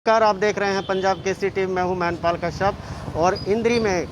नमस्कार, आप देख रहे हैं पंजाब केसरी टीवी। मैं हूं मैनपाल कश्यप और इंद्री में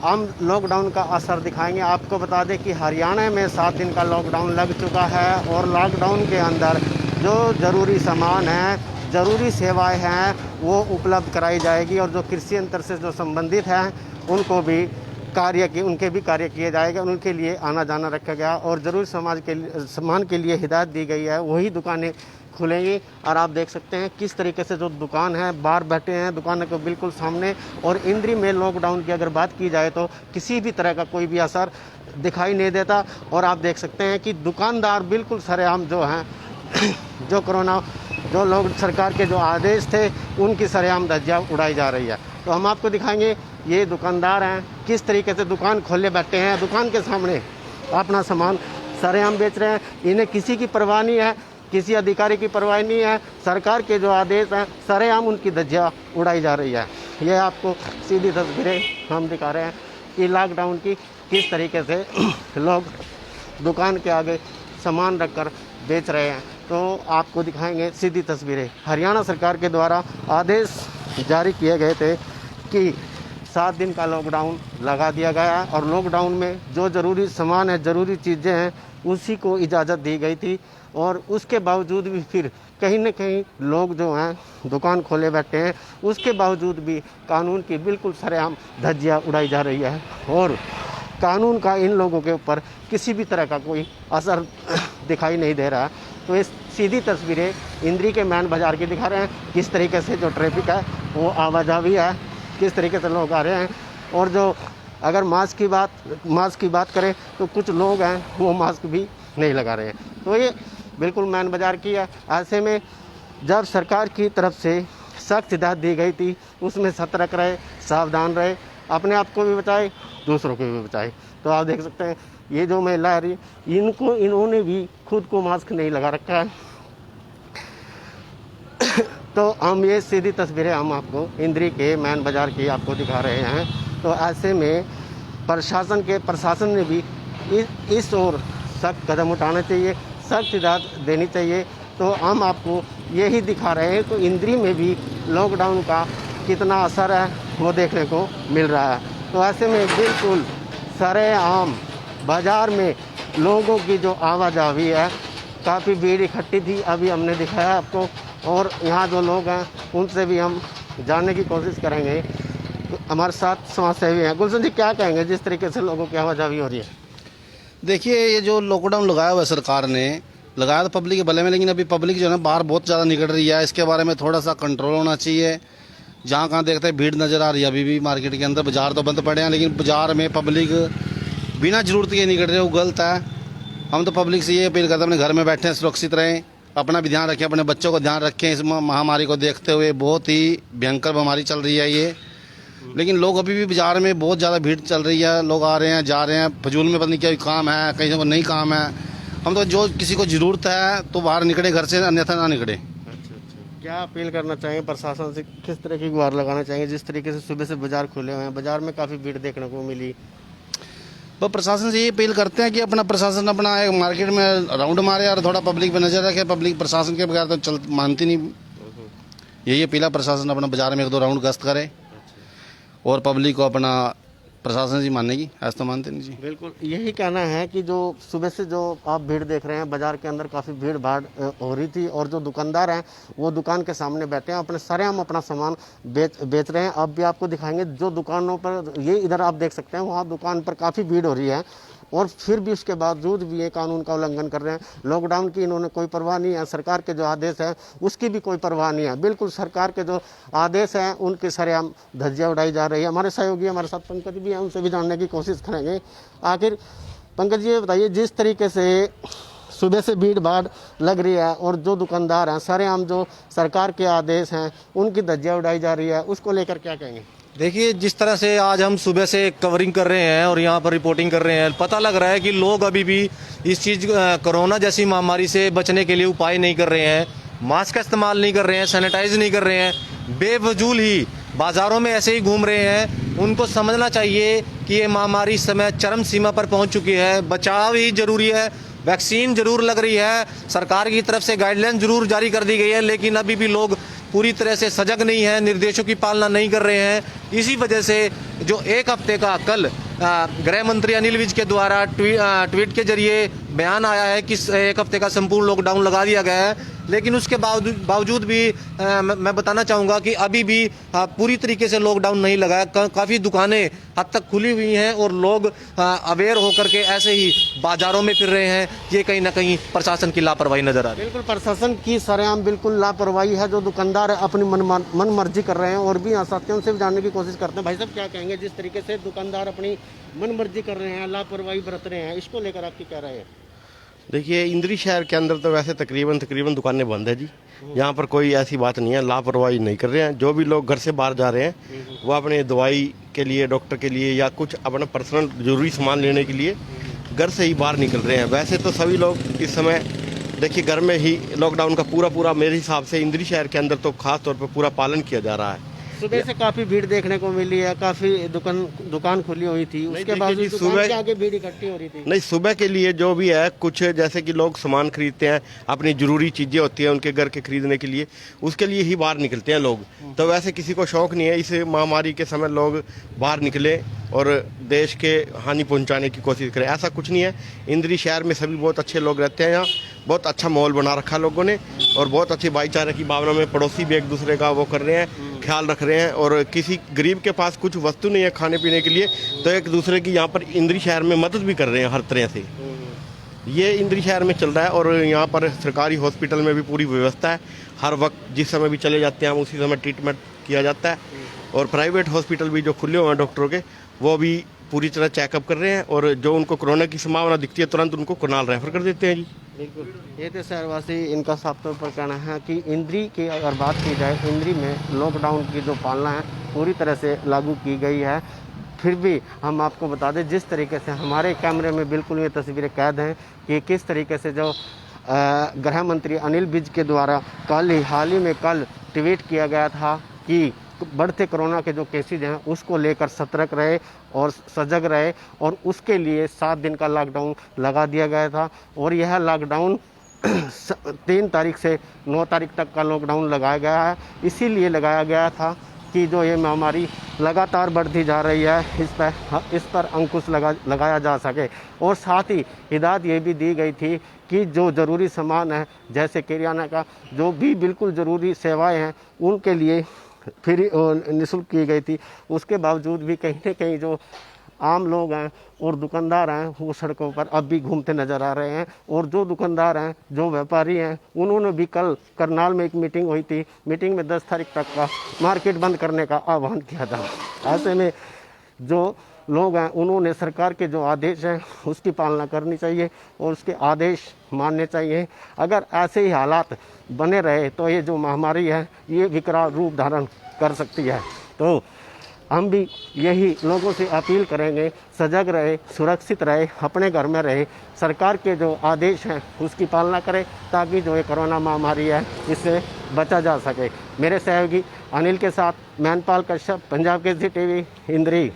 हम लॉकडाउन का असर दिखाएंगे। आपको बता दें कि हरियाणा में 7 दिन का लॉकडाउन लग चुका है और लॉकडाउन के अंदर जो ज़रूरी सामान है, ज़रूरी सेवाएं हैं, वो उपलब्ध कराई जाएगी और जो कृषि यंत्र से जो संबंधित हैं उनके भी कार्य किए जाएंगे। उनके लिए आना जाना रखा गया और ज़रूरी सामान के लिए हिदायत दी गई है, वही दुकानें खुलेंगी। और आप देख सकते हैं किस तरीके से जो दुकान है बाहर बैठे हैं दुकान के बिल्कुल सामने। और इंद्री में लॉकडाउन की अगर बात की जाए तो किसी भी तरह का कोई भी असर दिखाई नहीं देता। और आप देख सकते हैं कि दुकानदार बिल्कुल सरेआम जो हैं जो कोरोना जो लोग सरकार के जो आदेश थे उनकी सरेआम धज्जियां उड़ाई जा रही है। तो हम आपको दिखाएंगे ये दुकानदार हैं किस तरीके से दुकान खोले बैठे हैं, दुकान के सामने अपना सामान सरेआम बेच रहे हैं। इन्हें किसी की परवाह नहीं है, किसी अधिकारी की परवाह नहीं है। सरकार के जो आदेश हैं सरेआम उनकी धज्जियां उड़ाई जा रही है। ये आपको सीधी तस्वीरें हम दिखा रहे हैं कि लॉकडाउन की किस तरीके से लोग दुकान के आगे सामान रखकर बेच रहे हैं। तो आपको दिखाएंगे सीधी तस्वीरें। हरियाणा सरकार के द्वारा आदेश जारी किए गए थे कि 7 दिन का लॉकडाउन लगा दिया गया है और लॉकडाउन में जो ज़रूरी सामान है, ज़रूरी चीज़ें हैं, उसी को इजाज़त दी गई थी। और उसके बावजूद भी फिर कहीं न कहीं लोग जो हैं दुकान खोले बैठे हैं, उसके बावजूद भी कानून की बिल्कुल सरेआम धज्जियां उड़ाई जा रही है और कानून का इन लोगों के ऊपर किसी भी तरह का कोई असर दिखाई नहीं दे रहा। तो इस सीधी तस्वीरें इंद्री के मैन बाज़ार की दिखा रहे हैं किस तरीके से जो ट्रैफिक है वो आवाजाही है, किस तरीके से लोग आ रहे हैं। और जो अगर मास्क की बात करें तो कुछ लोग हैं वो मास्क भी नहीं लगा रहे हैं। तो ये बिल्कुल मैन बाज़ार की है। ऐसे में जब सरकार की तरफ से सख्त हिदायत दी गई थी उसमें सतर्क रहे, सावधान रहे, अपने आप को भी बचाए, दूसरों को भी बचाए। तो आप देख सकते हैं ये जो महिला आ रही इन्होंने भी खुद को मास्क नहीं लगा रखा है। तो हम ये सीधी तस्वीरें हम आपको इंद्री के मैन बाज़ार की आपको दिखा रहे हैं। तो ऐसे में प्रशासन ने भी इस ओर सख्त कदम उठाना चाहिए, सख्त हिदायत देनी चाहिए। तो हम आपको यही दिखा रहे हैं। तो इंद्री में भी लॉकडाउन का कितना असर है वो देखने को मिल रहा है। तो ऐसे में बिल्कुल सरेआम बाज़ार में लोगों की जो आवाजाही है, काफ़ी भीड़ इकट्ठी थी, अभी हमने दिखाया आपको। और यहाँ जो लोग हैं उनसे भी हम जानने की कोशिश करेंगे। तो हमारे साथ समाज सेवी हैं। गुलशन जी, क्या कहेंगे जिस तरीके से लोगों की आवाजाही हो रही है? देखिए, ये जो लॉकडाउन लगाया हुआ है सरकार ने, लगाया तो पब्लिक के भले में, लेकिन अभी पब्लिक जो है ना बाहर बहुत ज़्यादा निकल रही है। इसके बारे में थोड़ा सा कंट्रोल होना चाहिए। जहाँ कहाँ देखते हैं भीड़ नज़र आ रही है अभी भी मार्केट के अंदर। बाज़ार तो बंद पड़े हैं लेकिन बाज़ार में पब्लिक बिना ज़रूरत के निकल रहे, वो गलत है। हम तो पब्लिक से ये अपील करते हैं अपने घर में बैठे हैं, सुरक्षित रहें, अपना भी ध्यान रखें, अपने बच्चों को ध्यान रखें। इस महामारी को देखते हुए बहुत ही भयंकर बीमारी चल रही है ये। लेकिन लोग अभी भी बाज़ार में बहुत ज़्यादा भीड़ चल रही है, लोग आ रहे हैं जा रहे हैं, फजूल में पता नहीं क्या काम है, कहीं से नहीं काम है। हम तो जो किसी को ज़रूरत है तो बाहर निकले घर से, अन्यथा ना निकले। अच्छा, क्या अपील करना चाहेंगे प्रशासन से, किस तरह की गुहार लगाना चाहेंगे? जिस तरीके से सुबह से बाज़ार खुले हुए हैं, बाज़ार में काफ़ी भीड़ देखने को मिली। तो प्रशासन से ये अपील करते हैं कि प्रशासन अपना एक मार्केट में राउंड मारे और थोड़ा पब्लिक पर नज़र रखे। पब्लिक प्रशासन के बगैर तो मानती नहीं। यही अपील है, प्रशासन अपना बाज़ार में 1-2 राउंड गश्त करे और पब्लिक को अपना प्रशासन जी मानेगी, ऐसा तो मानते नहीं जी। बिल्कुल यही कहना है कि जो सुबह से जो आप भीड़ देख रहे हैं बाज़ार के अंदर काफ़ी भीड़ भाड़ हो रही थी और जो दुकानदार हैं वो दुकान के सामने बैठे हैं, अपने सरेआम अपना सामान बेच रहे हैं। अब भी आपको दिखाएंगे जो दुकानों पर, ये इधर आप देख सकते हैं, वहाँ दुकान पर काफ़ी भीड़ हो रही है और फिर भी उसके बावजूद भी ये कानून का उल्लंघन कर रहे हैं। लॉकडाउन की इन्होंने कोई परवाह नहीं है, सरकार के जो आदेश है उसकी भी कोई परवाह नहीं है। बिल्कुल सरकार के जो आदेश हैं उनके सरेआम धज्जियां उड़ाई जा रही है। हमारे सहयोगी हमारे साथ पंकज भी हैं, उनसे भी जानने की कोशिश करेंगे। आखिर पंकज जी, ये बताइए, जिस तरीके से सुबह से भीड़ भाड़ लग रही है और जो दुकानदार हैं सरेआम जो सरकार के आदेश हैं उनकी धज्जियां उड़ाई जा रही है, उसको लेकर क्या कहेंगे? देखिए, जिस तरह से आज हम सुबह से कवरिंग कर रहे हैं और यहाँ पर रिपोर्टिंग कर रहे हैं, पता लग रहा है कि लोग अभी भी इस चीज़ कोरोना जैसी महामारी से बचने के लिए उपाय नहीं कर रहे हैं, मास्क का इस्तेमाल नहीं कर रहे हैं, सैनिटाइज नहीं कर रहे हैं, बेवजूल ही बाज़ारों में ऐसे ही घूम रहे हैं। उनको समझना चाहिए कि ये महामारी इस समय चरम सीमा पर पहुँच चुकी है। बचाव ही जरूरी है, वैक्सीन जरूर लग रही है, सरकार की तरफ से गाइडलाइन जरूर जारी कर दी गई है, लेकिन अभी भी लोग पूरी तरह से सजग नहीं है, निर्देशों की पालना नहीं कर रहे हैं। इसी वजह से जो एक हफ्ते का कल गृह मंत्री अनिल विज के द्वारा ट्वीट के जरिए बयान आया है कि एक हफ्ते का संपूर्ण लॉकडाउन लगा दिया गया है, लेकिन उसके बावजूद भी मैं बताना चाहूँगा कि अभी भी पूरी तरीके से लॉकडाउन नहीं लगाया। काफ़ी दुकानें हद तक खुली हुई हैं और लोग अवेयर होकर के ऐसे ही बाजारों में फिर रहे हैं। ये कहीं ना कहीं प्रशासन की लापरवाही नजर आ रही है। बिल्कुल प्रशासन की सरेआम बिल्कुल लापरवाही है। जो दुकानदार है अपनी मन मर्जी कर रहे हैं और भी यहाँ साथियों से भी जानने की कोशिश करते हैं। भाई साहब क्या कहेंगे, जिस तरीके से दुकानदार अपनी मन मर्जी कर रहे हैं, लापरवाही बरत रहे हैं, इसको लेकर आपकी क्या राय है? देखिए, इंद्री शहर के अंदर तो वैसे तकरीबन दुकानें बंद है जी। यहाँ पर कोई ऐसी बात नहीं है, लापरवाही नहीं कर रहे हैं। जो भी लोग घर से बाहर जा रहे हैं वो अपने दवाई के लिए, डॉक्टर के लिए या कुछ अपना पर्सनल जरूरी सामान लेने के लिए घर से ही बाहर निकल रहे हैं। वैसे तो सभी लोग इस समय देखिए घर में ही लॉकडाउन का पूरा मेरे हिसाब से इंद्री शहर के अंदर तो खास तौर पर पूरा पालन किया जा रहा है। सुबह से काफी भीड़ देखने को मिली है, काफी दुकान खुली हुई थी, उसके बावजूद दुकान के आगे भीड़ इकट्ठी हो रही थी। नहीं, सुबह के लिए जो भी है कुछ जैसे कि लोग सामान खरीदते हैं, अपनी जरूरी चीजें होती हैं उनके घर के खरीदने के लिए, उसके लिए ही बाहर निकलते हैं लोग। तो वैसे किसी को शौक नहीं है इस महामारी के समय लोग बाहर निकले और देश के हानि पहुंचाने की कोशिश करें, ऐसा कुछ नहीं है। इंद्री शहर में सभी बहुत अच्छे लोग रहते हैं। यहाँ बहुत अच्छा माहौल बना रखा लोगों ने और बहुत अच्छी भाईचारे की भावना में पड़ोसी भी एक दूसरे का वो कर रहे हैं, ख्याल रख रहे हैं। और किसी गरीब के पास कुछ वस्तु नहीं है खाने पीने के लिए तो एक दूसरे की यहाँ पर इंद्री शहर में मदद भी कर रहे हैं हर तरह से। ये इंद्री शहर में चल रहा है और यहाँ पर सरकारी हॉस्पिटल में भी पूरी व्यवस्था है। हर वक्त जिस समय भी चले जाते हैं हम उसी समय ट्रीटमेंट किया जाता है। और प्राइवेट हॉस्पिटल भी जो खुले हुए हैं डॉक्टरों के, वो भी पूरी तरह चेकअप कर रहे हैं और जो उनको कोरोना की संभावना दिखती है तुरंत उनको करनाल रेफर कर देते हैं जी। बिल्कुल, ये तो शहरवासी इनका साफ तौर पर कहना है कि इंद्री की अगर बात की जाए, इंद्री में लॉकडाउन की जो पालना है पूरी तरह से लागू की गई है। फिर भी हम आपको बता दें, जिस तरीके से हमारे कैमरे में बिल्कुल ये तस्वीरें कैद हैं कि किस तरीके से जो गृह मंत्री अनिल विज के द्वारा हाल ही में कल ट्वीट किया गया था कि बढ़ते कोरोना के जो केसेज हैं उसको लेकर सतर्क रहे और सजग रहे और उसके लिए 7 दिन का लॉकडाउन लगा दिया गया था। और यह लॉकडाउन 3 तारीख से 9 तारीख तक का लॉकडाउन लगाया गया है। इसीलिए लगाया गया था कि जो ये महामारी लगातार बढ़ती जा रही है इस पर अंकुश लगाया जा सके। और साथ ही हिदायत ये भी दी गई थी कि जो ज़रूरी सामान है, जैसे किराना का जो भी बिल्कुल ज़रूरी सेवाएं हैं, उनके लिए फ्री निःशुल्क की गई थी। उसके बावजूद भी कहीं ना कहीं जो आम लोग हैं और दुकानदार हैं वो सड़कों पर अब भी घूमते नज़र आ रहे हैं। और जो दुकानदार हैं, जो व्यापारी हैं, उन्होंने भी कल करनाल में एक मीटिंग हुई थी। मीटिंग में 10 तारीख तक का मार्केट बंद करने का आह्वान किया था। ऐसे में जो लोग हैं उन्होंने सरकार के जो आदेश हैं उसकी पालना करनी चाहिए और उसके आदेश मानने चाहिए। अगर ऐसे ही हालात बने रहे तो ये जो महामारी है ये विकराल रूप धारण कर सकती है। तो हम भी यही लोगों से अपील करेंगे, सजग रहे, सुरक्षित रहे, अपने घर में रहे, सरकार के जो आदेश हैं उसकी पालना करें ताकि जो ये कोरोना महामारी है इससे बचा जा सके। मेरे सहयोगी अनिल के साथ मैनपाल कश्यप, पंजाब केसरी टीवी, इंद्री।